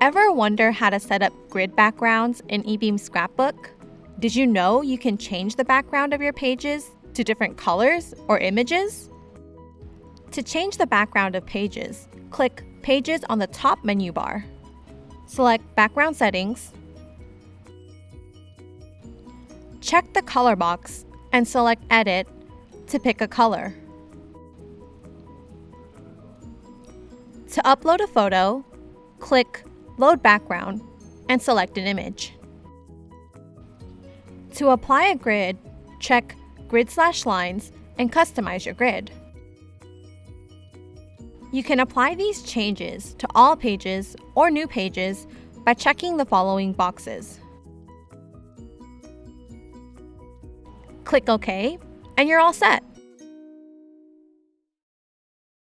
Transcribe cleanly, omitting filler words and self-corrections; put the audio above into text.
Ever wonder how to set up grid backgrounds in eBeam Scrapbook? Did you know you can change the background of your pages to different colors or images? To change the background of pages, click Pages on the top menu bar. Select Background Settings. Check the color box and select Edit to pick a color. To upload a photo, click Load Background and select an image. To apply a grid, check Grid/Lines and customize your grid. You can apply these changes to all pages or new pages by checking the following boxes. Click OK, and you're all set.